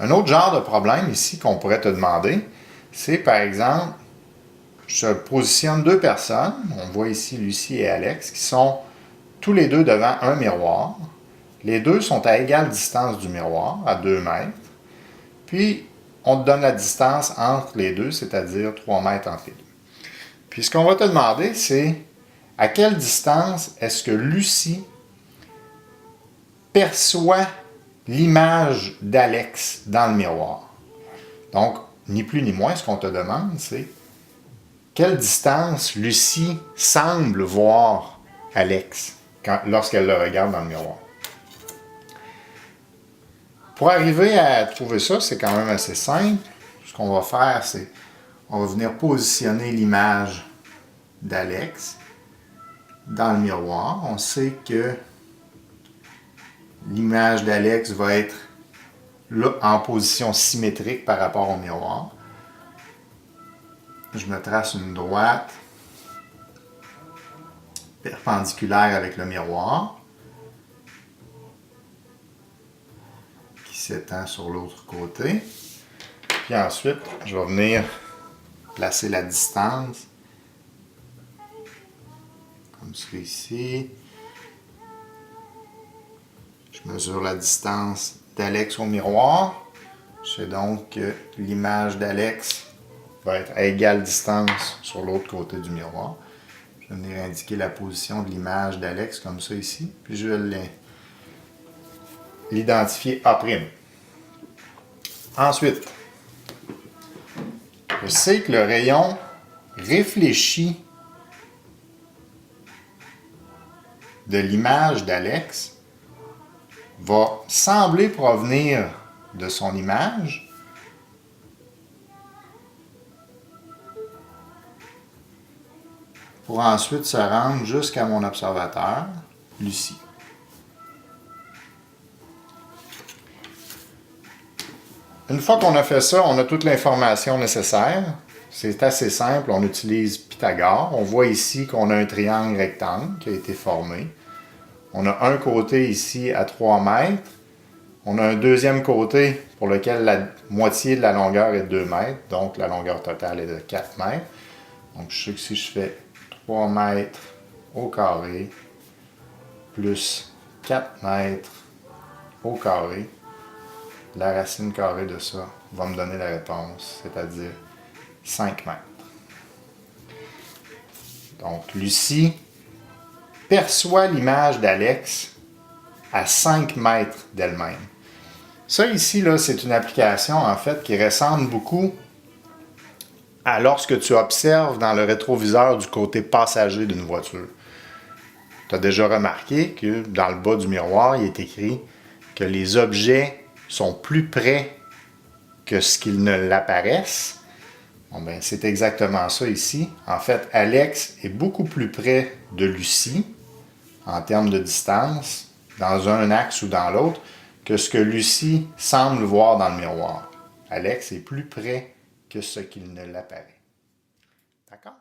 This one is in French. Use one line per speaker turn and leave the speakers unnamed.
Un autre genre de problème ici qu'on pourrait te demander, c'est par exemple, je positionne deux personnes, on voit ici Lucie et Alex, qui sont tous les deux devant un miroir. Les deux sont à égale distance du miroir, à 2 mètres. Puis, on te donne la distance entre les deux, c'est-à-dire 3 mètres entre les deux. Puis, ce qu'on va te demander, c'est à quelle distance est-ce que Lucie perçoit l'image d'Alex dans le miroir. Donc, ni plus ni moins, ce qu'on te demande, c'est quelle distance Lucie semble voir Alex lorsqu'elle le regarde dans le miroir. Pour arriver à trouver ça, c'est quand même assez simple. Ce qu'on va faire, c'est on va venir positionner l'image d'Alex dans le miroir. On sait que l'image d'Alex va être là en position symétrique par rapport au miroir. Je me trace une droite perpendiculaire avec le miroir qui s'étend sur l'autre côté. Puis ensuite, je vais venir placer la distance comme ça ici. Je mesure la distance d'Alex au miroir. Je sais donc que l'image d'Alex va être à égale distance sur l'autre côté du miroir. Je vais venir indiquer la position de l'image d'Alex comme ça ici. Puis je vais l'identifier A'. Ensuite, je sais que le rayon réfléchi de l'image d'Alex va sembler provenir de son image pour ensuite se rendre jusqu'à mon observateur, Lucie. Une fois qu'on a fait ça, on a toute l'information nécessaire. C'est assez simple, on utilise Pythagore. On voit ici qu'on a un triangle rectangle qui a été formé. On a un côté ici à 3 mètres. On a un deuxième côté pour lequel la moitié de la longueur est 2 mètres. Donc la longueur totale est de 4 mètres. Donc je sais que si je fais 3 mètres au carré plus 4 mètres au carré, la racine carrée de ça va me donner la réponse, c'est-à-dire 5 mètres. Donc Lucie perçoit l'image d'Alex à 5 mètres d'elle-même. Ça ici, là, c'est une application en fait qui ressemble beaucoup à lorsque tu observes dans le rétroviseur du côté passager d'une voiture. Tu as déjà remarqué que dans le bas du miroir, il est écrit que les objets sont plus près que ce qu'ils ne l'apparaissent. Bon, ben, c'est exactement ça ici. En fait, Alex est beaucoup plus près de Lucie en termes de distance, dans un axe ou dans l'autre, que ce que Lucie semble voir dans le miroir. Alex est plus près que ce qu'il ne l'apparaît. D'accord?